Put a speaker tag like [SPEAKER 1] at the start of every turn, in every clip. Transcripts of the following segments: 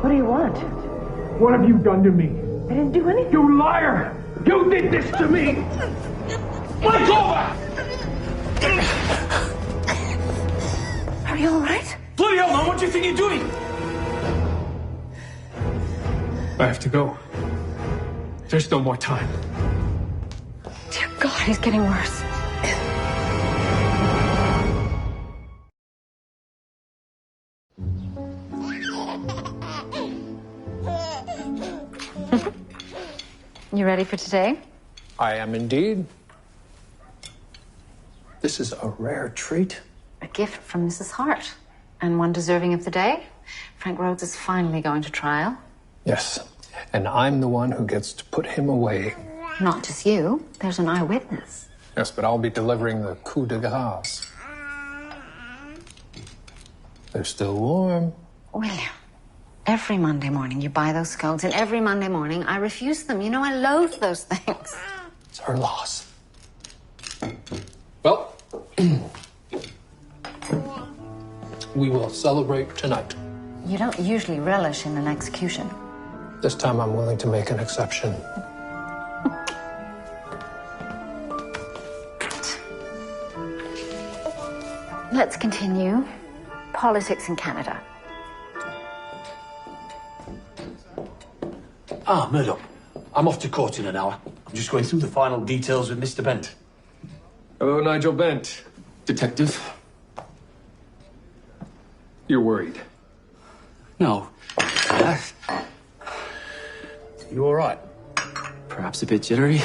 [SPEAKER 1] What do you want?
[SPEAKER 2] What have you done to me?
[SPEAKER 1] I didn't do anything.
[SPEAKER 2] You liar! You did this to me! Let over!
[SPEAKER 1] Are you all right?
[SPEAKER 2] Bloody hell, man, what do you think you're doing? I have to go. There's no more time.
[SPEAKER 1] Dear God, he's getting worse. You ready for today?
[SPEAKER 3] I am indeed. This is a rare treat.
[SPEAKER 1] A gift from Mrs. Hart. And one deserving of the day. Frank Rhodes is finally going to trial.
[SPEAKER 3] Yes, and I'm the one who gets to put him away.
[SPEAKER 1] Not just you. There's an eyewitness.
[SPEAKER 3] Yes, but I'll be delivering the coup de grâce. They're still warm.
[SPEAKER 1] William, every Monday morning you buy those scones, and every Monday morning I refuse them. You know I loathe those things.
[SPEAKER 3] It's her loss. Well, we will celebrate tonight.
[SPEAKER 1] You don't usually relish in an execution.
[SPEAKER 3] This time I'm willing to make an exception.
[SPEAKER 1] Let's continue. Politics in Canada.
[SPEAKER 4] Ah, Murdoch. I'm off to court in an hour. I'm just going through the final details with Mr. Bent.
[SPEAKER 2] Hello, Nigel Bent.
[SPEAKER 4] Detective?
[SPEAKER 2] You're worried.
[SPEAKER 4] No. You all right?
[SPEAKER 5] Perhaps a bit jittery.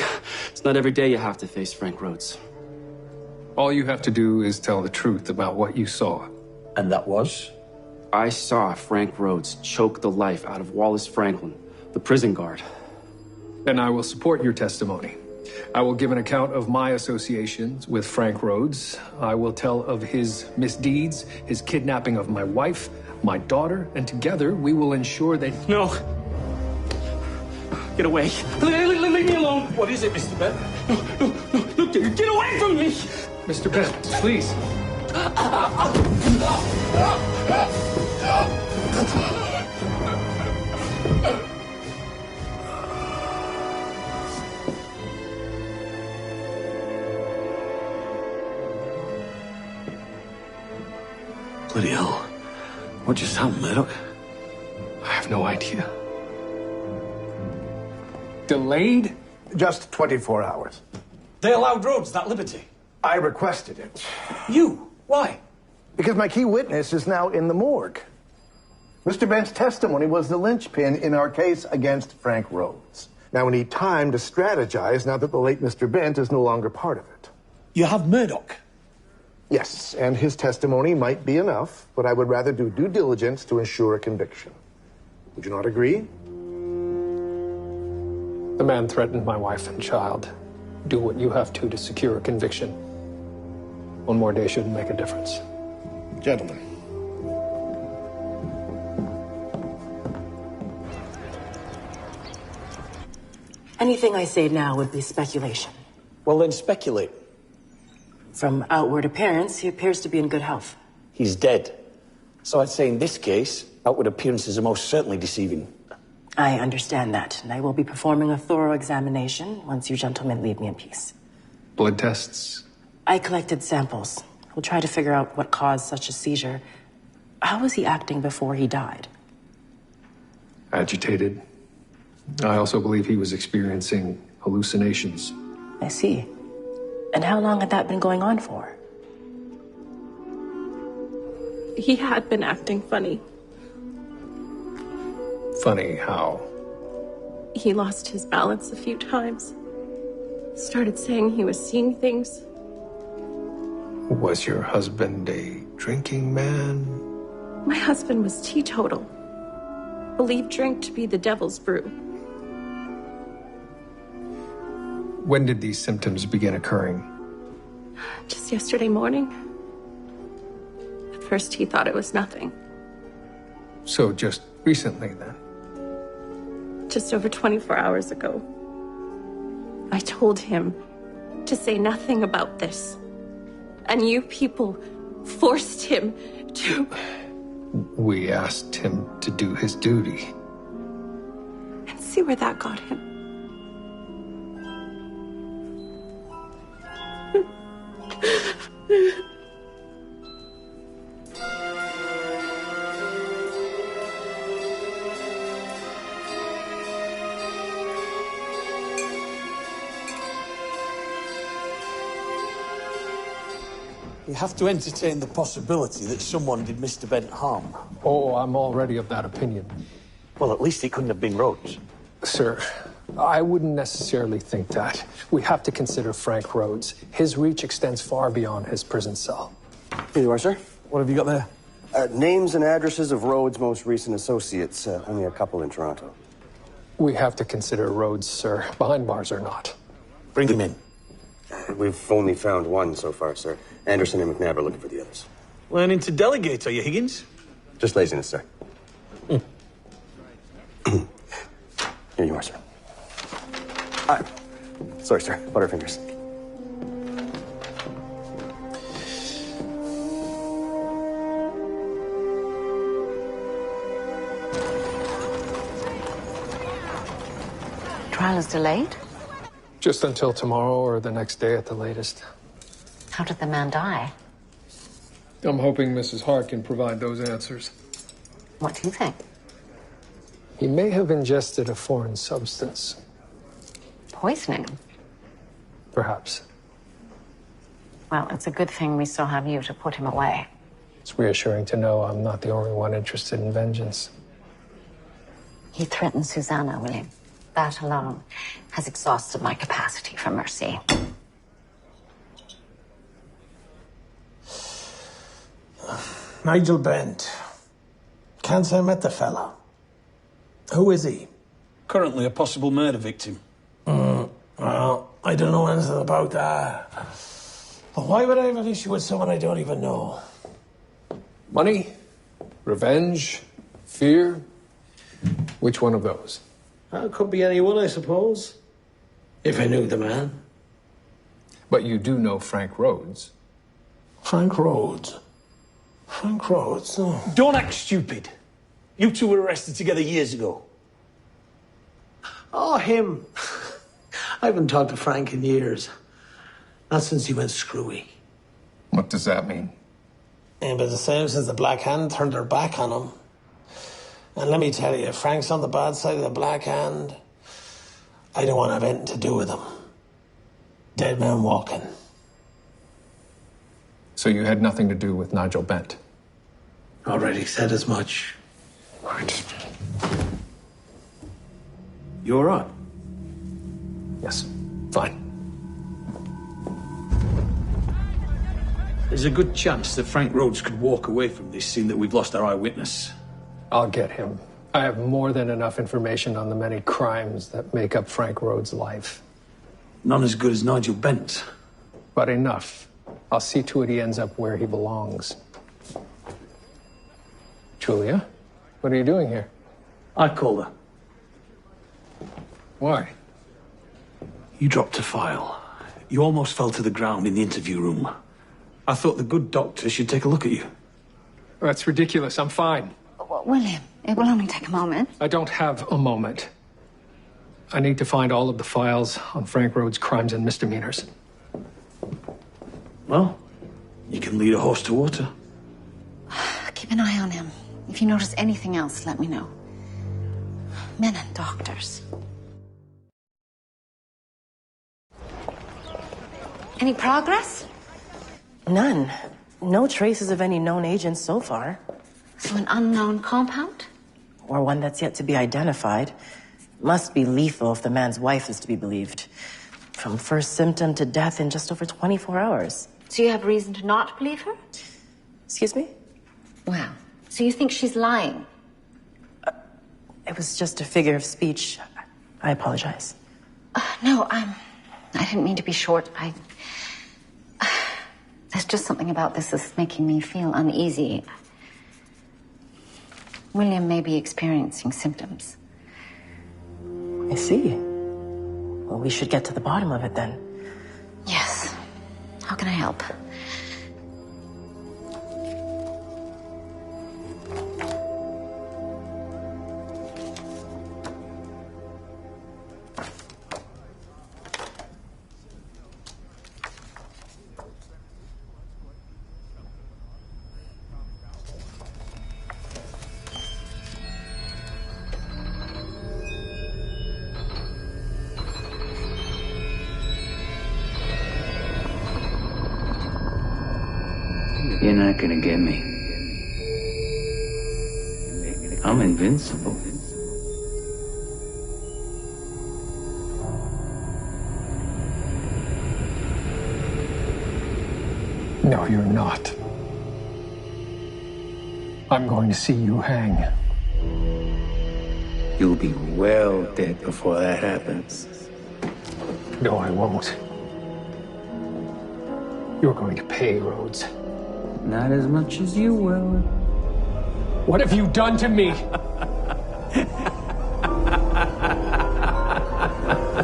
[SPEAKER 5] It's not every day you have to face Frank Rhodes.
[SPEAKER 2] All you have to do is tell the truth about what you saw.
[SPEAKER 4] And that was?
[SPEAKER 5] I saw Frank Rhodes choke the life out of Wallace Franklin, the prison guard.
[SPEAKER 2] And I will support your testimony. I will give an account of my associations with Frank Rhodes. I will tell of his misdeeds, his kidnapping of my wife, my daughter, and together we will ensure that...
[SPEAKER 5] No. Get away. Leave me alone.
[SPEAKER 4] What is it, Mr. Bent?
[SPEAKER 5] No, look, get away from me.
[SPEAKER 2] Mr. Bent, please.
[SPEAKER 4] Bloody hell. What just happened, Murdoch?
[SPEAKER 2] I have no idea. Delayed?
[SPEAKER 6] Just 24 hours.
[SPEAKER 4] They allowed Rhodes that liberty?
[SPEAKER 6] I requested it.
[SPEAKER 4] You? Why?
[SPEAKER 6] Because my key witness is now in the morgue. Mr. Bent's testimony was the linchpin in our case against Frank Rhodes. Now we need time to strategize now that the late Mr. Bent is no longer part of it.
[SPEAKER 4] You have Murdoch?
[SPEAKER 6] Yes, and his testimony might be enough, but I would rather do due diligence to ensure a conviction. Would you not agree?
[SPEAKER 3] The man threatened my wife and child. Do what you have to secure a conviction. One more day shouldn't make a difference.
[SPEAKER 6] Gentlemen.
[SPEAKER 7] Anything I say now would be speculation.
[SPEAKER 4] Well, then speculate.
[SPEAKER 7] From outward appearance, he appears to be in good health.
[SPEAKER 4] He's dead. So I'd say in this case, outward appearances are most certainly deceiving.
[SPEAKER 7] I understand that, and I will be performing a thorough examination once you gentlemen leave me in peace.
[SPEAKER 2] Blood tests?
[SPEAKER 7] I collected samples. We'll try to figure out what caused such a seizure. How was he acting before he died?
[SPEAKER 2] Agitated. I also believe he was experiencing hallucinations.
[SPEAKER 7] I see. And how long had that been going on for?
[SPEAKER 8] He had been acting funny.
[SPEAKER 2] Funny how?
[SPEAKER 8] He lost his balance a few times. Started saying he was seeing things.
[SPEAKER 2] Was your husband a drinking man?
[SPEAKER 8] My husband was teetotal. Believed drink to be the devil's brew.
[SPEAKER 2] When did these symptoms begin occurring?
[SPEAKER 8] Just yesterday morning. At first he thought it was nothing.
[SPEAKER 2] So just recently then?
[SPEAKER 8] Just over 24 hours ago. I told him to say nothing about this. And you people forced him to...
[SPEAKER 2] We asked him to do his duty.
[SPEAKER 8] And see where that got him.
[SPEAKER 4] You have to entertain the possibility that someone did Mr. Bent harm.
[SPEAKER 3] Oh, I'm already of that opinion.
[SPEAKER 4] Well, at least it couldn't have been Rhodes.
[SPEAKER 3] Sir, I wouldn't necessarily think that. We have to consider Frank Rhodes. His reach extends far beyond his prison cell.
[SPEAKER 9] Here you are, sir.
[SPEAKER 4] What have you got there?
[SPEAKER 9] Names and addresses of Rhodes' most recent associates. Only a couple in Toronto.
[SPEAKER 3] We have to consider Rhodes, sir, behind bars or not.
[SPEAKER 4] Bring him in.
[SPEAKER 9] We've only found one so far, sir. Anderson and McNabb are looking for the others.
[SPEAKER 4] Learning to delegate, are you, Higgins?
[SPEAKER 9] Just laziness, sir. Here you are, sir. Sorry, sir. Butterfingers.
[SPEAKER 1] Trial is delayed?
[SPEAKER 3] Just until tomorrow or the next day at the latest.
[SPEAKER 1] How did the man die?
[SPEAKER 2] I'm hoping Mrs. Hart can provide those answers.
[SPEAKER 1] What do you think?
[SPEAKER 3] He may have ingested a foreign substance.
[SPEAKER 1] Poisoning?
[SPEAKER 3] Perhaps.
[SPEAKER 1] Well, it's a good thing we still have you to put him away.
[SPEAKER 3] It's reassuring to know I'm not the only one interested in vengeance.
[SPEAKER 1] He threatened Susanna, William. That alone has exhausted my capacity for mercy.
[SPEAKER 10] Nigel Bent. Can't say I met the fella. Who is he?
[SPEAKER 4] Currently a possible murder victim.
[SPEAKER 10] Well, I don't know anything about that. But why would I have an issue with someone I don't even know?
[SPEAKER 2] Money? Revenge? Fear? Which one of those?
[SPEAKER 10] It could be anyone, I suppose. If I knew the man.
[SPEAKER 2] But you do know Frank Rhodes.
[SPEAKER 10] Frank Rhodes. Frank Rhodes, oh.
[SPEAKER 4] Don't act stupid. You two were arrested together years ago.
[SPEAKER 10] Oh, him. I haven't talked to Frank in years. Not since he went screwy.
[SPEAKER 2] What does that mean?
[SPEAKER 10] Ain't been the same since the Black Hand turned their back on him. And let me tell you, if Frank's on the bad side of the Black Hand, I don't want to have anything to do with him. Dead man walking.
[SPEAKER 2] So you had nothing to do with Nigel Bent?
[SPEAKER 10] Already said as much.
[SPEAKER 2] Right.
[SPEAKER 4] You all right?
[SPEAKER 2] Yes, fine.
[SPEAKER 4] There's a good chance that Frank Rhodes could walk away from this, seeing that we've lost our eyewitness.
[SPEAKER 3] I'll get him. I have more than enough information on the many crimes that make up Frank Rhodes' life.
[SPEAKER 4] None as good as Nigel Bent.
[SPEAKER 3] But enough. I'll see to it he ends up where he belongs. Julia, what are you doing here?
[SPEAKER 4] I called her.
[SPEAKER 2] Why?
[SPEAKER 4] You dropped a file. You almost fell to the ground in the interview room. I thought the good doctor should take a look at you.
[SPEAKER 2] That's ridiculous. I'm fine.
[SPEAKER 1] William, it will only take a moment.
[SPEAKER 2] I don't have a moment. I need to find all of the files on Frank Rhodes' crimes and misdemeanors.
[SPEAKER 4] Well, You can lead a horse to water.
[SPEAKER 1] Keep an eye on him. If you notice anything else, let me know. Men and doctors. Any progress?
[SPEAKER 7] None. No traces of any known agents so far.
[SPEAKER 1] So an unknown compound?
[SPEAKER 7] Or one that's yet to be identified. Must be lethal if the man's wife is to be believed. From first symptom to death in just over 24 hours.
[SPEAKER 1] So you have reason to not believe her?
[SPEAKER 7] Excuse me?
[SPEAKER 1] Wow. So you think she's lying?
[SPEAKER 7] It was just a figure of speech. I apologize.
[SPEAKER 1] No, I didn't mean to be short. There's just something about this that's making me feel uneasy. William may be experiencing symptoms.
[SPEAKER 7] I see. Well, we should get to the bottom of it then.
[SPEAKER 1] Yes. How can I help?
[SPEAKER 11] You're not gonna get me. I'm invincible.
[SPEAKER 3] No, you're not. I'm going to see you hang.
[SPEAKER 11] You'll be well dead before that happens.
[SPEAKER 3] No, I won't. You're going to pay, Rhodes.
[SPEAKER 11] Not as much as you will.
[SPEAKER 3] What have you done to me?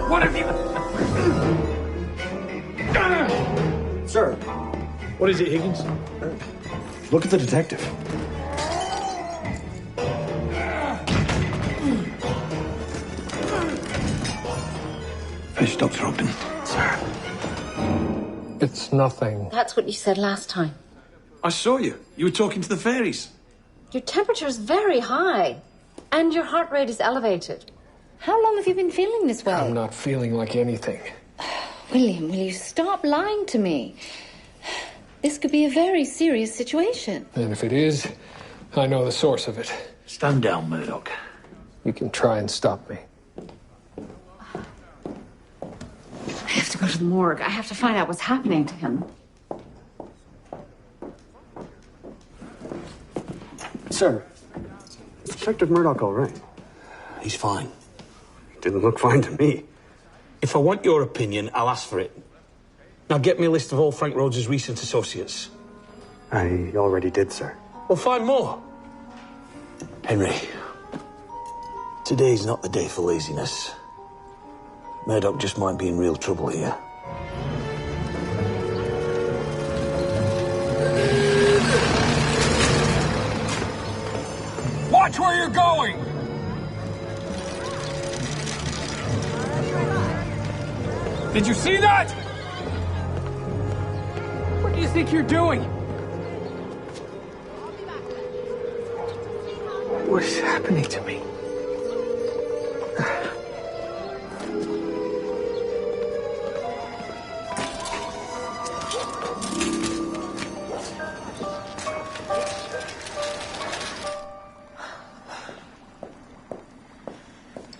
[SPEAKER 3] What have you...
[SPEAKER 9] Sir.
[SPEAKER 4] What is it, Higgins?
[SPEAKER 9] Look at the detective.
[SPEAKER 4] Fetch Dr. Ogden.
[SPEAKER 9] Sir.
[SPEAKER 3] It's nothing.
[SPEAKER 1] That's what you said last time.
[SPEAKER 4] I saw you. You were talking to the fairies.
[SPEAKER 1] Your temperature is very high, and your heart rate is elevated. How long have you been feeling this way?
[SPEAKER 3] I'm not feeling like anything.
[SPEAKER 1] William, will you stop lying to me? This could be a very serious situation.
[SPEAKER 3] And if it is, I know the source of it.
[SPEAKER 4] Stand down, Murdoch.
[SPEAKER 3] You can try and stop me.
[SPEAKER 1] I have to go to the morgue. I have to find out what's happening to him.
[SPEAKER 9] Sir, is Detective Murdoch all right?
[SPEAKER 4] He's fine.
[SPEAKER 9] Didn't look fine to me.
[SPEAKER 4] If I want your opinion, I'll ask for it. Now get me a list of all Frank Rhodes' recent associates.
[SPEAKER 9] I already did, sir.
[SPEAKER 4] Well, find more. Henry, today's not the day for laziness. Murdoch just might be in real trouble here.
[SPEAKER 3] Watch where you're going! Did you see that? What do you think you're doing? What is happening to me?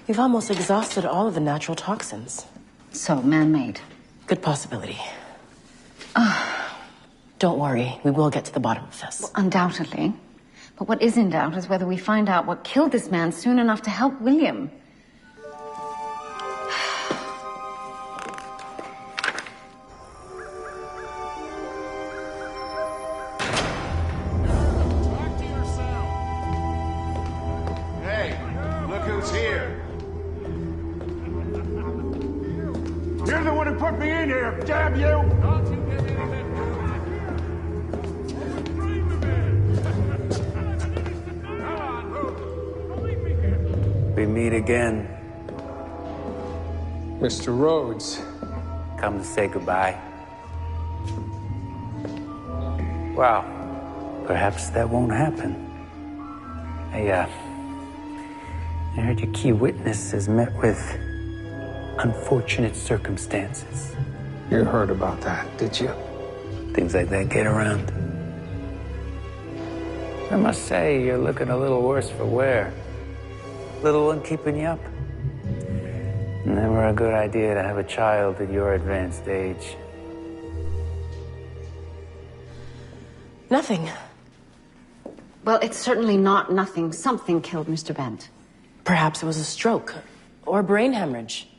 [SPEAKER 7] You've almost exhausted all of the natural toxins.
[SPEAKER 1] So, man-made.
[SPEAKER 7] Good possibility. Don't worry, we will get to the bottom of this.
[SPEAKER 1] Well, undoubtedly. But what is in doubt is whether we find out what killed this man soon enough to help William.
[SPEAKER 12] Hey, look who's here. You're the one who put me in here, damn you!
[SPEAKER 11] We meet again.
[SPEAKER 3] Mr. Rhodes.
[SPEAKER 11] Come to say goodbye. Well, perhaps that won't happen. I heard your key witness is met with unfortunate circumstances.
[SPEAKER 3] You heard about that, did you?
[SPEAKER 11] Things like that get around. I must say, you're looking a little worse for wear. Little one keeping you up. Never a good idea to have a child at your advanced age.
[SPEAKER 7] Nothing.
[SPEAKER 1] Well, it's certainly not nothing. Something killed Mr. Bent.
[SPEAKER 7] Perhaps it was a stroke or a brain hemorrhage.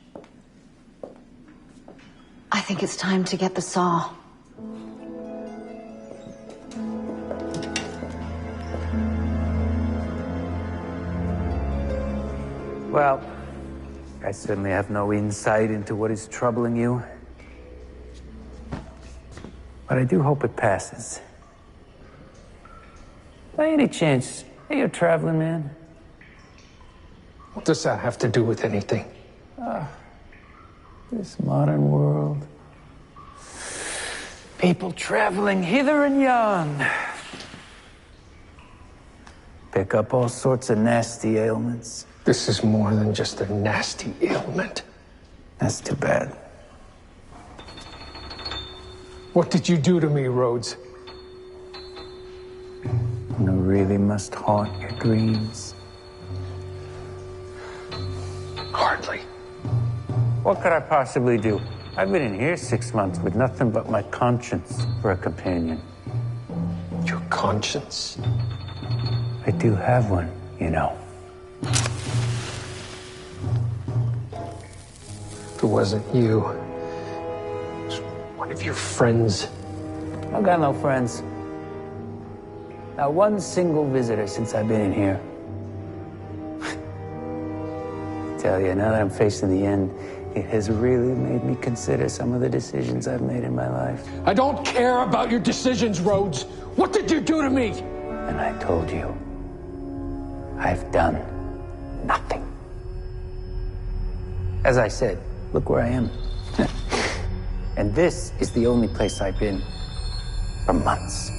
[SPEAKER 1] I think it's time to get the saw.
[SPEAKER 11] Well, I certainly have no insight into what is troubling you. But I do hope it passes. By any chance, are you a traveling man?
[SPEAKER 3] What does that have to do with anything?
[SPEAKER 11] This modern world. People traveling hither and yon. Pick up all sorts of nasty ailments.
[SPEAKER 3] This is more than just a nasty ailment.
[SPEAKER 11] That's too bad.
[SPEAKER 3] What did you do to me, Rhodes?
[SPEAKER 11] You really must haunt your dreams.
[SPEAKER 3] Hardly.
[SPEAKER 11] What could I possibly do? I've been in here 6 months with nothing but my conscience for a companion.
[SPEAKER 3] Your conscience?
[SPEAKER 11] I do have one, you know.
[SPEAKER 3] If it wasn't you, it was one of your friends.
[SPEAKER 11] I've got no friends. Not one single visitor since I've been in here. I tell you, now that I'm facing the end, it has really made me consider some of the decisions I've made in my life.
[SPEAKER 3] I don't care about your decisions, Rhodes. What did you do to me?
[SPEAKER 11] And I told you, I've done nothing. As I said, look where I am. And this is the only place I've been for months.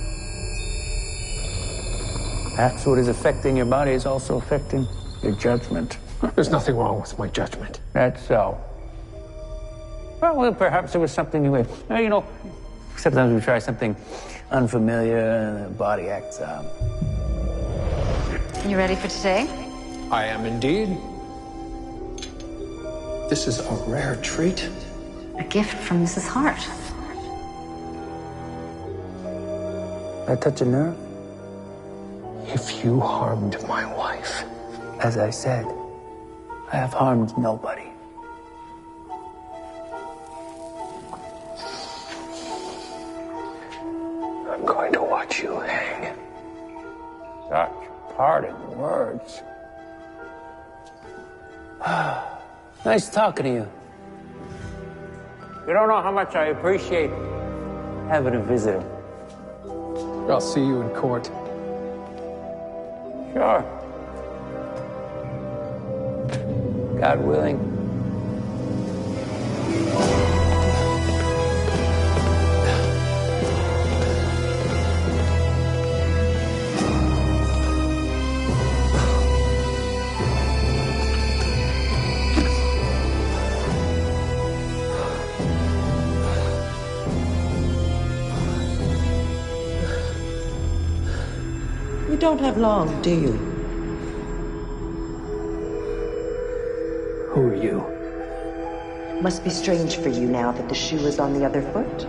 [SPEAKER 11] Perhaps what is affecting your body is also affecting your judgment.
[SPEAKER 3] There's nothing wrong with my judgment.
[SPEAKER 11] That's so. Well, perhaps it was something new. You know, sometimes we try something unfamiliar and the body acts out.
[SPEAKER 1] You ready for today?
[SPEAKER 3] I am indeed. This is a rare treat.
[SPEAKER 1] A gift from Mrs. Hart.
[SPEAKER 11] I touch a nerve?
[SPEAKER 3] If you harmed my wife.
[SPEAKER 11] As I said, I have harmed nobody.
[SPEAKER 3] I'm going to watch you hang.
[SPEAKER 11] Such parting words. Nice talking to you. You don't know how much I appreciate having a visitor.
[SPEAKER 3] I'll see you in court.
[SPEAKER 11] Sure. God willing.
[SPEAKER 13] You don't have long, do you?
[SPEAKER 3] Who are you?
[SPEAKER 13] Must be strange for you now that the shoe is on the other foot.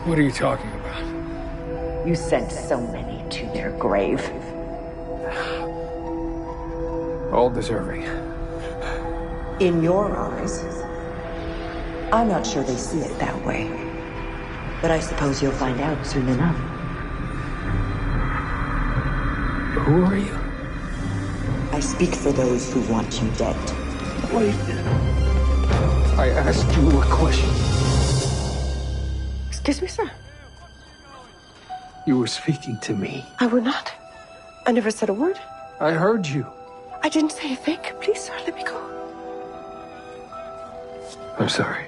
[SPEAKER 3] What are you talking about?
[SPEAKER 13] You sent so many to their grave.
[SPEAKER 3] All deserving.
[SPEAKER 13] In your eyes. I'm not sure they see it that way. But I suppose you'll find out soon enough.
[SPEAKER 3] Who are you?
[SPEAKER 13] I speak for those who want you dead.
[SPEAKER 3] Wait. I asked you a question.
[SPEAKER 13] Excuse me, sir.
[SPEAKER 3] You were speaking to me.
[SPEAKER 13] I would not. I never said a word.
[SPEAKER 3] I heard you.
[SPEAKER 13] I didn't say a thing. Please, sir, let me go.
[SPEAKER 3] I'm sorry.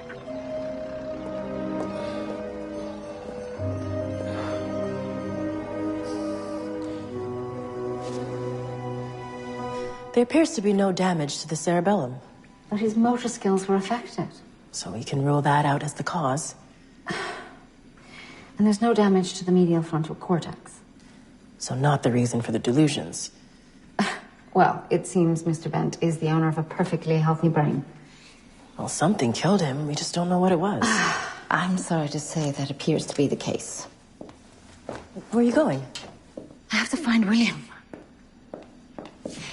[SPEAKER 7] There appears to be no damage to the cerebellum.
[SPEAKER 1] But his motor skills were affected.
[SPEAKER 7] So we can rule that out as the cause.
[SPEAKER 1] And there's no damage to the medial frontal cortex.
[SPEAKER 7] So not the reason for the delusions.
[SPEAKER 1] Well, it seems Mr. Bent is the owner of a perfectly healthy brain.
[SPEAKER 7] Well, something killed him. We just don't know what it was.
[SPEAKER 1] I'm sorry to say that appears to be the case.
[SPEAKER 7] Where are you going?
[SPEAKER 1] I have to find William.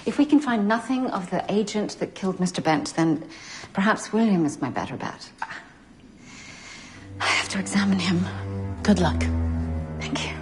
[SPEAKER 1] If we can find nothing of the agent that killed Mr. Bent, then perhaps William is my better bet. I have to examine him.
[SPEAKER 7] Good luck.
[SPEAKER 1] Thank you.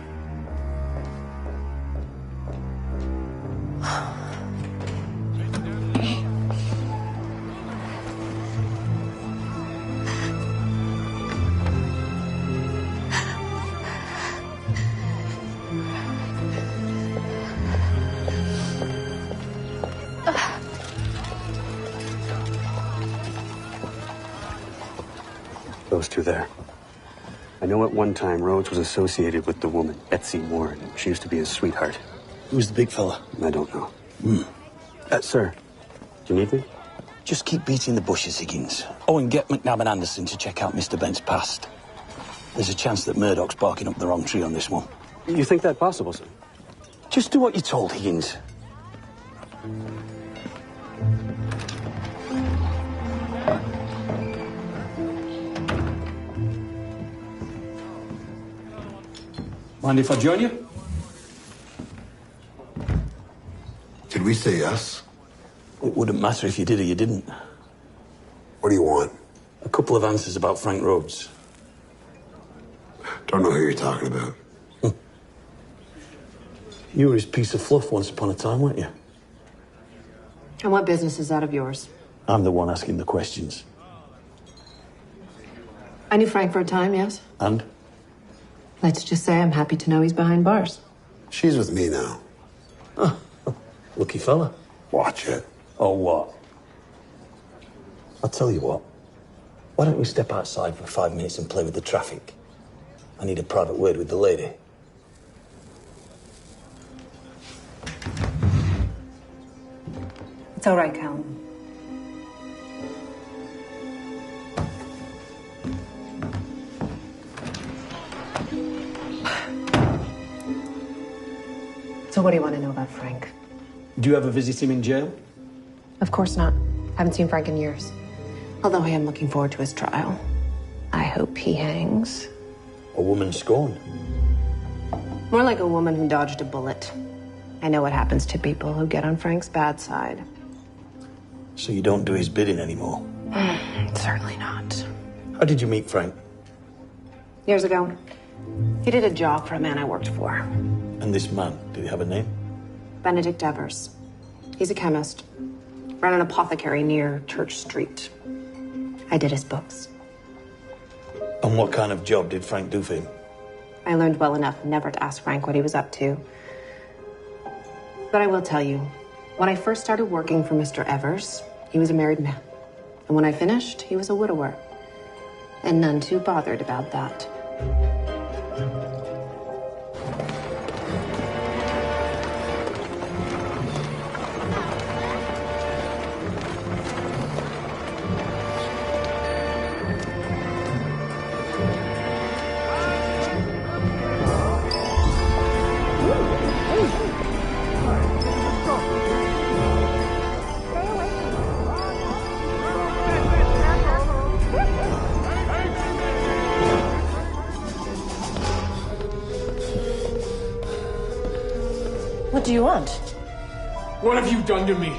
[SPEAKER 9] Those two there. I know at one time Rhodes was associated with the woman, Betsy Warren. She used to be his sweetheart.
[SPEAKER 4] Who's the big fella?
[SPEAKER 9] I don't know. Sir, do you need me?
[SPEAKER 4] Just keep beating the bushes, Higgins. Oh, and get McNabb and Anderson to check out Mr. Bent's past. There's a chance that Murdoch's barking up the wrong tree on this one.
[SPEAKER 9] You think that possible, sir?
[SPEAKER 4] Just do what you're told, Higgins. Mind if I join you?
[SPEAKER 14] Did we say yes?
[SPEAKER 4] It wouldn't matter if you did or you didn't.
[SPEAKER 14] What do you want?
[SPEAKER 4] A couple of answers about Frank Rhodes.
[SPEAKER 14] Don't know who you're talking about.
[SPEAKER 4] You were his piece of fluff once upon a time, weren't you?
[SPEAKER 15] And what business is that of yours?
[SPEAKER 4] I'm the one asking the questions.
[SPEAKER 15] I knew Frank for a time, yes?
[SPEAKER 4] And?
[SPEAKER 15] Let's just say I'm happy to know he's behind bars.
[SPEAKER 14] She's with me now.
[SPEAKER 4] Oh, lucky fella.
[SPEAKER 14] Watch it.
[SPEAKER 4] Oh, what? I'll tell you what. Why don't we step outside for 5 minutes and play with the traffic? I need a private word with the lady.
[SPEAKER 15] It's all right, Callum. So what do you want to know about Frank?
[SPEAKER 4] Do you ever visit him in jail?
[SPEAKER 15] Of course not. Haven't seen Frank in years. Although I am looking forward to his trial. I hope he hangs.
[SPEAKER 4] A woman scorned.
[SPEAKER 15] More like a woman who dodged a bullet. I know what happens to people who get on Frank's bad side.
[SPEAKER 4] So you don't do his bidding anymore?
[SPEAKER 15] Certainly not.
[SPEAKER 4] How did you meet Frank?
[SPEAKER 15] Years ago, he did a job for a man I worked for.
[SPEAKER 4] And this man, did he have a name?
[SPEAKER 15] Benedict Evers. He's a chemist. Ran an apothecary near Church Street. I did his books.
[SPEAKER 4] And what kind of job did Frank do for him?
[SPEAKER 15] I learned well enough never to ask Frank what he was up to. But I will tell you, when I first started working for Mr. Evers, he was a married man. And when I finished, he was a widower. And none too bothered about that.
[SPEAKER 7] What do you want?
[SPEAKER 2] What have you done to me?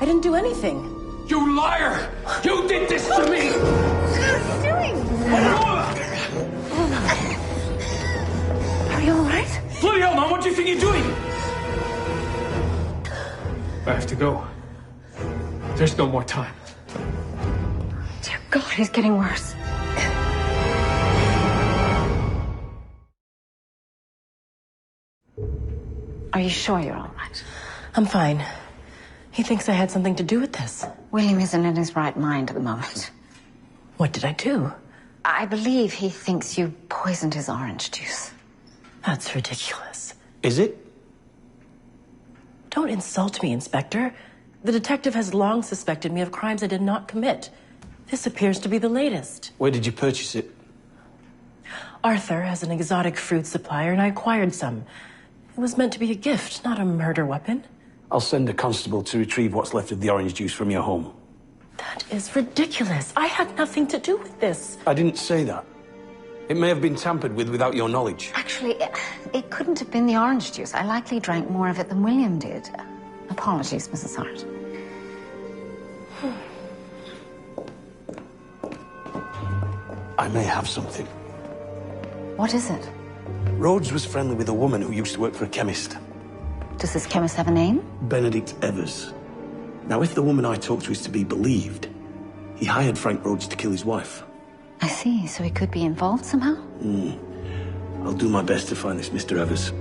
[SPEAKER 7] I didn't do anything.
[SPEAKER 2] You liar! You did this to me!
[SPEAKER 1] What are you doing? Are you all right?
[SPEAKER 2] Bloody hell, man, what do you think you're doing? I have to go. There's no more time.
[SPEAKER 1] Dear God, he's getting worse. Are you sure you're all right?
[SPEAKER 7] I'm fine. He thinks I had something to do with this.
[SPEAKER 1] William isn't in his right mind at the moment.
[SPEAKER 7] What did I do?
[SPEAKER 1] I believe he thinks you poisoned his orange juice.
[SPEAKER 7] That's ridiculous.
[SPEAKER 4] Is it?
[SPEAKER 7] Don't insult me, Inspector. The detective has long suspected me of crimes I did not commit. This appears to be the latest.
[SPEAKER 9] Where did you purchase it?
[SPEAKER 7] Arthur has an exotic fruit supplier, and I acquired some. It was meant to be a gift, not a murder weapon.
[SPEAKER 9] I'll send a constable to retrieve what's left of the orange juice from your home.
[SPEAKER 7] That is ridiculous. I had nothing to do with this.
[SPEAKER 9] I didn't say that. It may have been tampered with without your knowledge.
[SPEAKER 1] Actually, it couldn't have been the orange juice. I likely drank more of it than William did. Apologies, Mrs. Hart.
[SPEAKER 9] I may have something.
[SPEAKER 1] What is it?
[SPEAKER 9] Rhodes was friendly with a woman who used to work for a chemist.
[SPEAKER 1] Does this chemist have a name?
[SPEAKER 9] Benedict Evers. Now, if the woman I talked to is to be believed, he hired Frank Rhodes to kill his wife.
[SPEAKER 1] I see, so he could be involved somehow?
[SPEAKER 9] I'll do my best to find this Mr. Evers.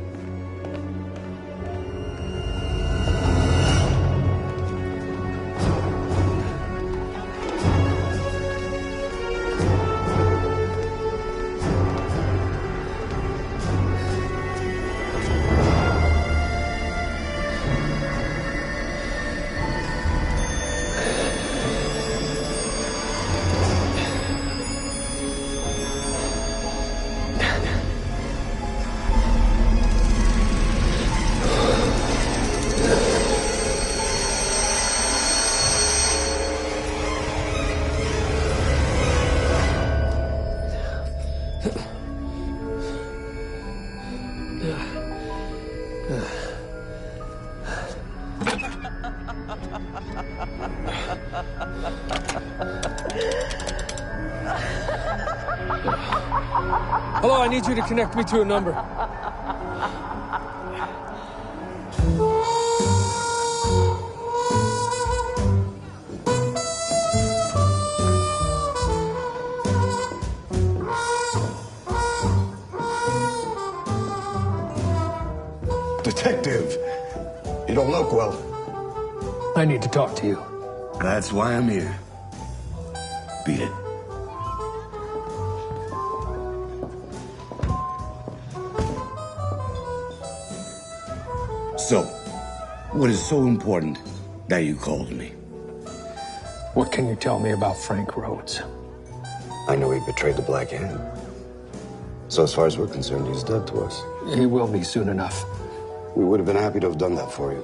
[SPEAKER 3] Hello, I need you to connect me to a number.
[SPEAKER 14] Detective, you don't look well.
[SPEAKER 3] I need to talk to you.
[SPEAKER 14] That's why I'm here. Beat it. So, what is so important that you called me?
[SPEAKER 3] What can you tell me about Frank Rhodes?
[SPEAKER 14] I know he betrayed the Black Hand. So as far as we're concerned, he's dead to us.
[SPEAKER 3] He will be soon enough.
[SPEAKER 14] We would have been happy to have done that for you.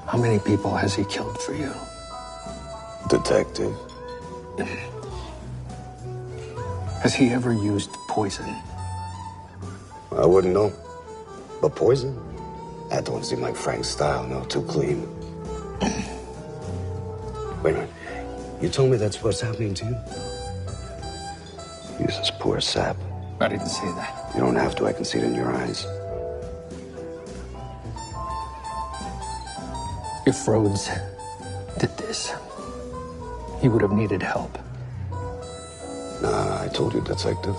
[SPEAKER 3] How many people has he killed for you?
[SPEAKER 14] Detective.
[SPEAKER 3] Has he ever used poison?
[SPEAKER 14] I wouldn't know. But poison? That don't seem like Frank's style, no, too clean. Wait a minute. You told me that's what's happening to you? He's this poor sap.
[SPEAKER 3] I didn't say that.
[SPEAKER 14] You don't have to, I can see it in your eyes.
[SPEAKER 3] If Rhodes did this, he would have needed help.
[SPEAKER 14] Nah, I told you, Detective.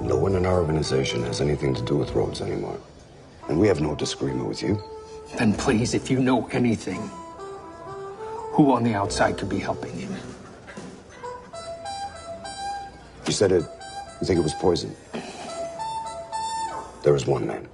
[SPEAKER 14] No one in our organization has anything to do with Rhodes anymore. And we have no disagreement with you.
[SPEAKER 3] Then please, if you know anything, who on the outside could be helping him?
[SPEAKER 14] You said it. You think it was poison? There was one man.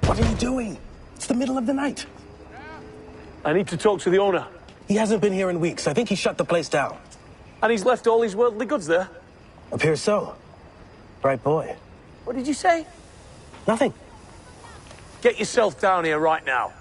[SPEAKER 10] What are you doing? It's the middle of the night.
[SPEAKER 16] I need to talk to the owner.
[SPEAKER 10] He hasn't been here in weeks. I think he shut the place down.
[SPEAKER 16] And he's left all his worldly goods there?
[SPEAKER 10] Appears so. Right boy.
[SPEAKER 16] What did you say?
[SPEAKER 10] Nothing.
[SPEAKER 16] Get yourself down here right now.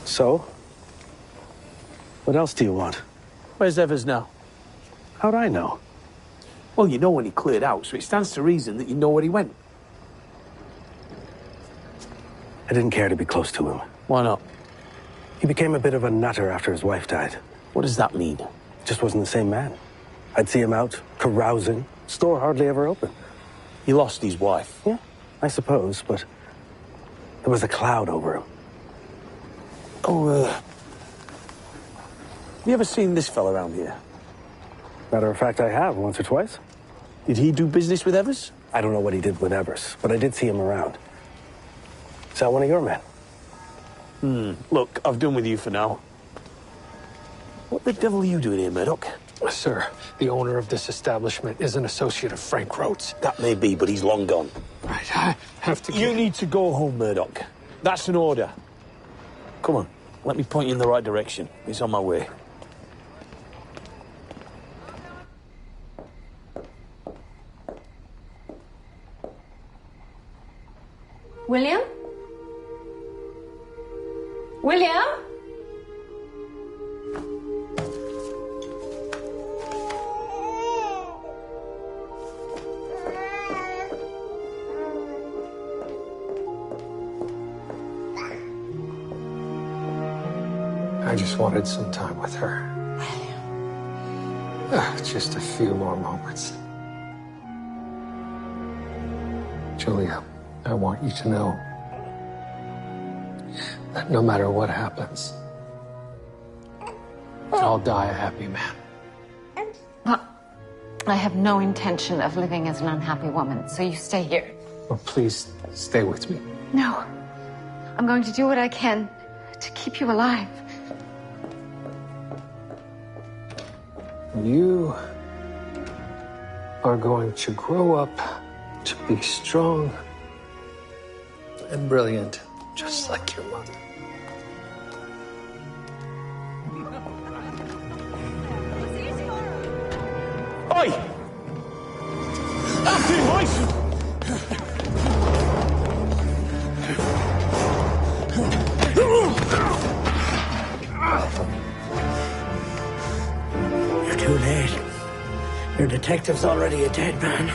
[SPEAKER 10] So? What else do you want?
[SPEAKER 16] Where's Evers now?
[SPEAKER 10] How'd I know?
[SPEAKER 16] Well, you know when he cleared out, so it stands to reason that you know where he went.
[SPEAKER 10] I didn't care to be close to him.
[SPEAKER 16] Why not?
[SPEAKER 10] He became a bit of a nutter after his wife died.
[SPEAKER 16] What does that mean?
[SPEAKER 10] Just wasn't the same man. I'd see him out, carousing, store hardly ever open.
[SPEAKER 16] He lost his wife.
[SPEAKER 10] Yeah, I suppose, but there was a cloud over him.
[SPEAKER 16] You ever seen this fella around here?
[SPEAKER 9] Matter of fact, I have, once or twice.
[SPEAKER 16] Did he do business with Evers?
[SPEAKER 9] I don't know what he did with Evers, but I did see him around. Is that one of your men?
[SPEAKER 16] Look, I've done with you for now. What the devil are you doing here, Murdoch?
[SPEAKER 3] Sir, the owner of this establishment is an associate of Frank Rhodes.
[SPEAKER 16] That may be, but he's long gone.
[SPEAKER 3] Right, I have to...
[SPEAKER 16] You need to go home, Murdoch. That's an order. Come on, let me point you in the right direction. He's on my way.
[SPEAKER 8] William? William?
[SPEAKER 3] I just wanted some time with her. Just a few more moments. Julia, I want you to know that no matter what happens, I'll die a happy man.
[SPEAKER 1] Well, I have no intention of living as an unhappy woman, so you stay here.
[SPEAKER 3] Well, please stay with me.
[SPEAKER 1] No. I'm going to do what I can to keep you alive.
[SPEAKER 3] You are going to grow up to be strong and brilliant, just like your mother.
[SPEAKER 16] Oi! After him, boys!
[SPEAKER 10] You're too late. Your detective's already a dead man.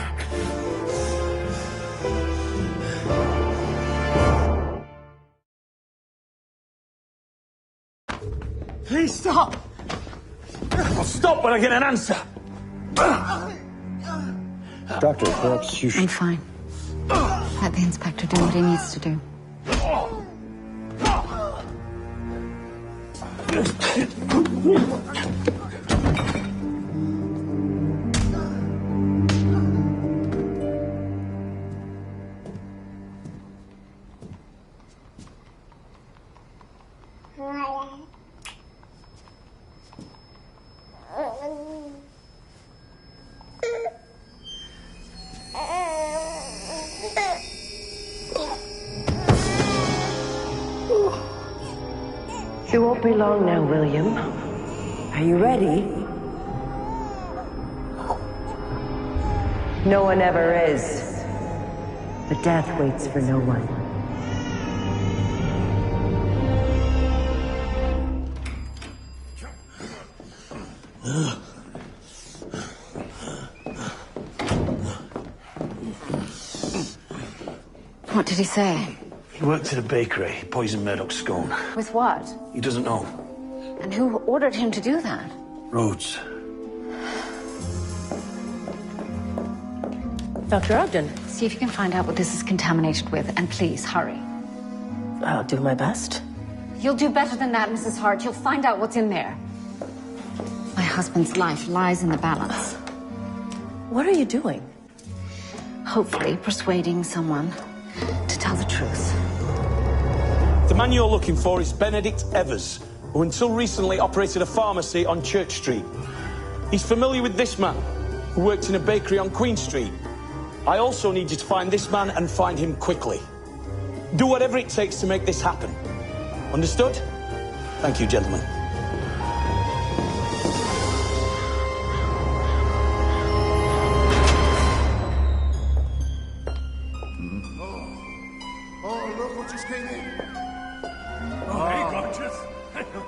[SPEAKER 16] Please stop! I'll stop when I get an answer.
[SPEAKER 9] Doctor, perhaps you should...
[SPEAKER 1] I'm fine. Let the inspector do what he needs to do.
[SPEAKER 13] You won't be long now, William. Are you ready? No one ever is. But death waits for no one.
[SPEAKER 1] What did he say?
[SPEAKER 16] He worked at a bakery. He poisoned Murdoch's scone.
[SPEAKER 1] With what?
[SPEAKER 16] He doesn't know.
[SPEAKER 1] And who ordered him to do that?
[SPEAKER 16] Rhodes.
[SPEAKER 7] Dr. Ogden.
[SPEAKER 1] See if you can find out what this is contaminated with, and please, hurry.
[SPEAKER 7] I'll do my best.
[SPEAKER 1] You'll do better than that, Mrs. Hart. You'll find out what's in there. My husband's life lies in the balance.
[SPEAKER 7] What are you doing?
[SPEAKER 1] Hopefully persuading someone to tell the truth.
[SPEAKER 16] The man you're looking for is Benedict Evers, who until recently operated a pharmacy on Church Street. He's familiar with this man, who worked in a bakery on Queen Street. I also need you to find this man and find him quickly. Do whatever it takes to make this happen. Understood? Thank you, gentlemen.
[SPEAKER 12] Oh, look what just came in. Oh, hey, gorgeous.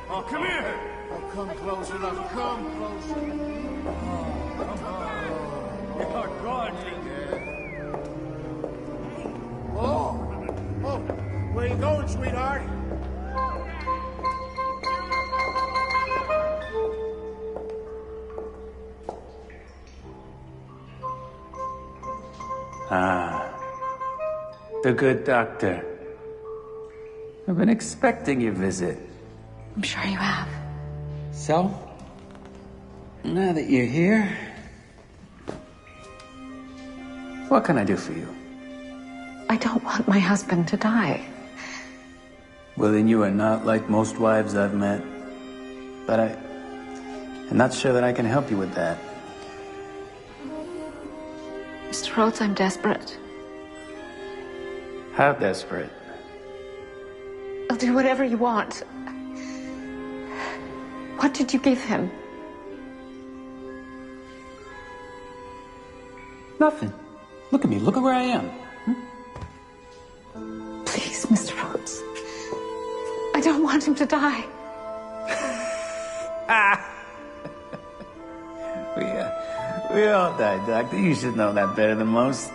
[SPEAKER 12] Oh, come here. Oh, come closer, now. Come closer. Oh, come on. You're gorgeous. Oh, where you going, sweetheart?
[SPEAKER 11] Ah, the good doctor. I've been expecting your visit.
[SPEAKER 1] I'm sure you have.
[SPEAKER 11] So, now that you're here, what can I do for you?
[SPEAKER 1] I don't want my husband to die.
[SPEAKER 11] Well, then you are not like most wives I've met. But I'm not sure that I can help you with that.
[SPEAKER 1] Mr. Rhodes, I'm desperate.
[SPEAKER 11] How desperate?
[SPEAKER 1] I'll do whatever you want. What did you give him?
[SPEAKER 11] Nothing. Look at me. Look at where I am.
[SPEAKER 1] Please, Mr. Rhodes. I don't want him to die.
[SPEAKER 11] We all die, Doctor. You should know that better than most.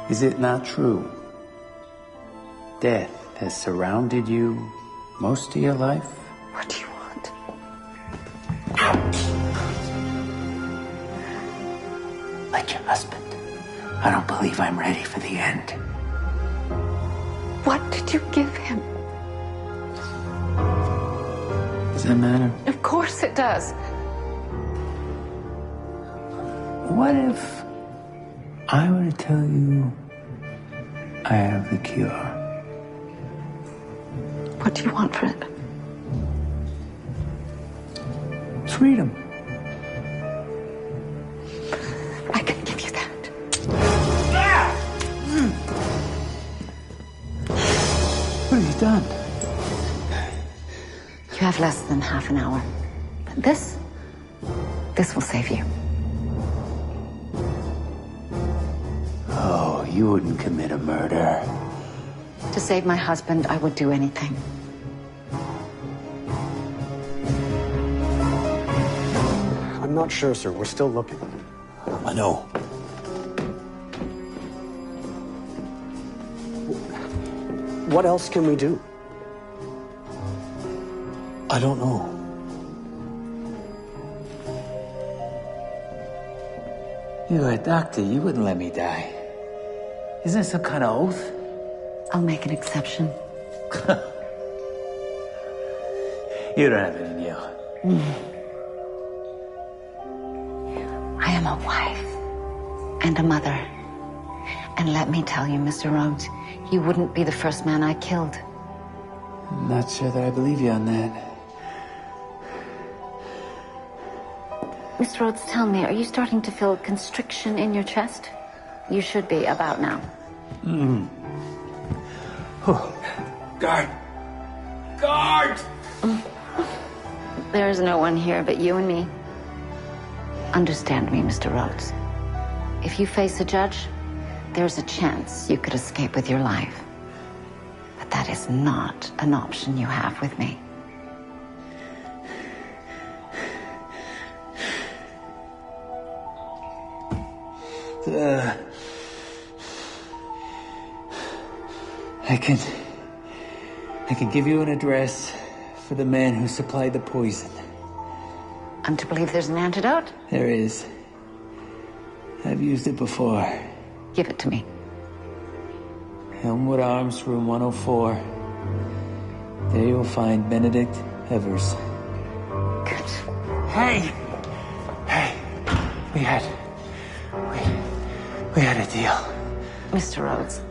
[SPEAKER 11] Is it not true? Death has surrounded you most of your life?
[SPEAKER 1] What do you want?
[SPEAKER 11] Like your husband. I don't believe I'm ready for the end.
[SPEAKER 1] What did you give him?
[SPEAKER 11] Does that matter?
[SPEAKER 1] Of course it does.
[SPEAKER 11] What if I were to tell you I have the cure?
[SPEAKER 1] What do you want for it?
[SPEAKER 11] Freedom.
[SPEAKER 1] I can give you that.
[SPEAKER 11] What have you done?
[SPEAKER 1] You have less than half an hour. But this will save you.
[SPEAKER 11] Oh, you wouldn't commit a murder.
[SPEAKER 1] To save my husband, I would do anything.
[SPEAKER 9] I'm not sure, sir. We're still looking.
[SPEAKER 4] I know.
[SPEAKER 9] What else can we do?
[SPEAKER 4] I don't know.
[SPEAKER 11] You're a doctor. You wouldn't let me die. Isn't that some kind of oath?
[SPEAKER 1] I'll make an exception.
[SPEAKER 11] You don't have it in you.
[SPEAKER 1] I am a wife and a mother. And let me tell you, Mr. Rhodes, you wouldn't be the first man I killed.
[SPEAKER 11] I'm not sure that I believe you on that.
[SPEAKER 1] Mr. Rhodes, tell me, are you starting to feel constriction in your chest? You should be about now.
[SPEAKER 11] Guard! Guard!
[SPEAKER 1] There is no one here but you and me. Understand me, Mr. Rhodes. If you face a judge, there's a chance you could escape with your life. But that is not an option you have with me.
[SPEAKER 11] I can give you an address for the man who supplied the poison.
[SPEAKER 1] I'm to believe there's an antidote?
[SPEAKER 11] There is. I've used it before.
[SPEAKER 1] Give it to me.
[SPEAKER 11] Elmwood Arms, room 104. There you'll find Benedict Evers.
[SPEAKER 1] Good.
[SPEAKER 11] Hey! We had a deal.
[SPEAKER 1] Mr. Rhodes,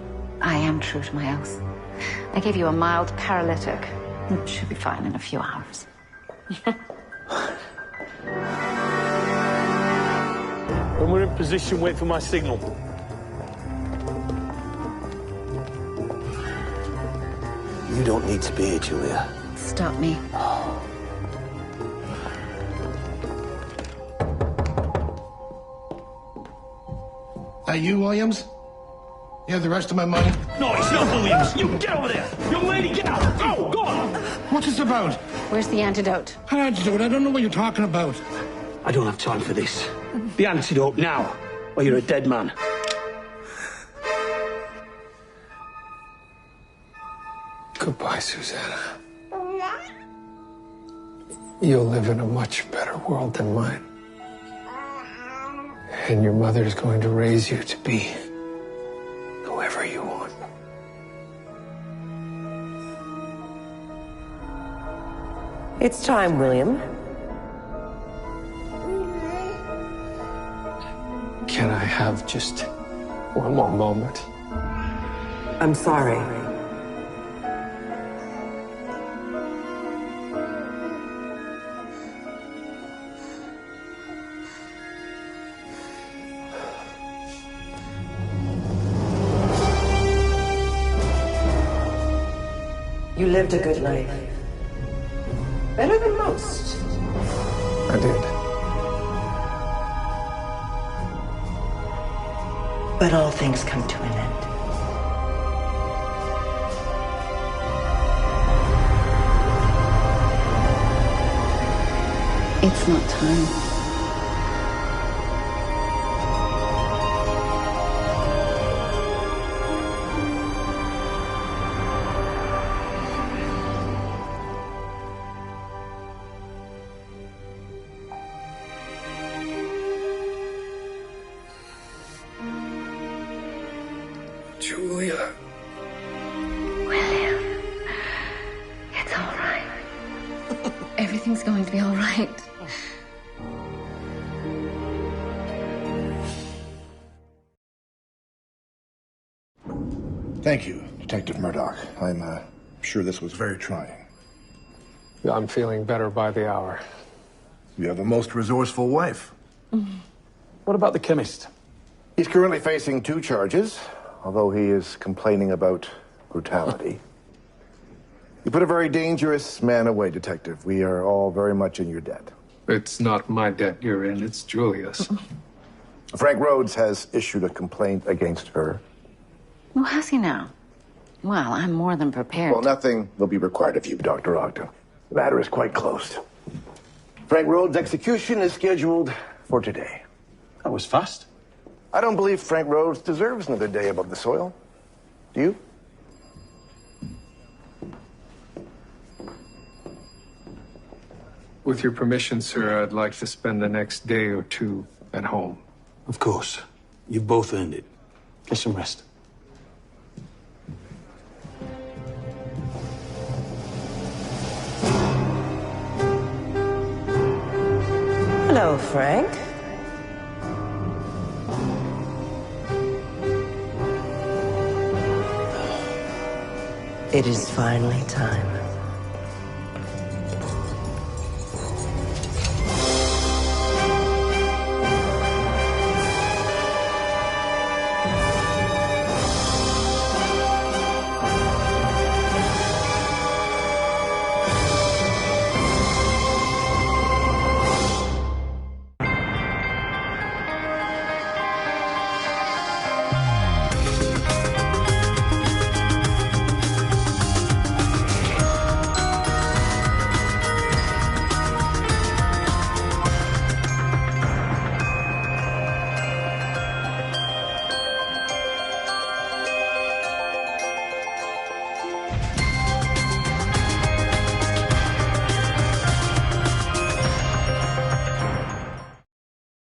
[SPEAKER 1] I am true to my oath. I gave you a mild paralytic. It should be fine in a few hours.
[SPEAKER 16] When we're in position, wait for my signal.
[SPEAKER 4] You don't need to be here, Julia.
[SPEAKER 1] Stop me.
[SPEAKER 12] That you, Williams? You have the rest of my money?
[SPEAKER 16] No, it's not Williams. You get over there. Young lady, get out. Go, go on.
[SPEAKER 12] What's this about?
[SPEAKER 1] Where's the antidote?
[SPEAKER 12] An antidote? I don't know what you're talking about.
[SPEAKER 9] I don't have time for this. The antidote now, or you're a dead man.
[SPEAKER 3] Goodbye, Susanna. You'll live in a much better world than mine. And your mother's going to raise you to be whoever you want.
[SPEAKER 13] It's time, William.
[SPEAKER 3] Can I have just one more moment?
[SPEAKER 13] I'm sorry. You lived a good life. Better than most.
[SPEAKER 3] I did.
[SPEAKER 13] But all things come to an end.
[SPEAKER 1] It's not time.
[SPEAKER 3] Julia.
[SPEAKER 1] William, it's all right. Everything's going to be all right.
[SPEAKER 6] Thank you, Detective Murdoch. I'm sure this was very trying.
[SPEAKER 3] I'm feeling better by the hour.
[SPEAKER 6] You have a most resourceful wife.
[SPEAKER 16] What about the chemist?
[SPEAKER 6] He's currently facing 2 charges, although he is complaining about brutality. You put a very dangerous man away, Detective. We are all very much in your debt.
[SPEAKER 2] It's not my debt you're in, it's Julia's.
[SPEAKER 6] Frank Rhodes has issued a complaint against her.
[SPEAKER 1] Well, has he now? Well, I'm more than prepared.
[SPEAKER 6] Well, nothing will be required of you, Dr. Ogden. The matter is quite closed. Frank Rhodes' execution is scheduled for today.
[SPEAKER 16] That was fast.
[SPEAKER 6] I don't believe Frank Rhodes deserves another day above the soil. Do you?
[SPEAKER 2] With your permission, sir, I'd like to spend the next day or 2 at home.
[SPEAKER 4] Of course. You've both earned it.
[SPEAKER 16] Get some rest.
[SPEAKER 13] Hello, Frank. It is finally time.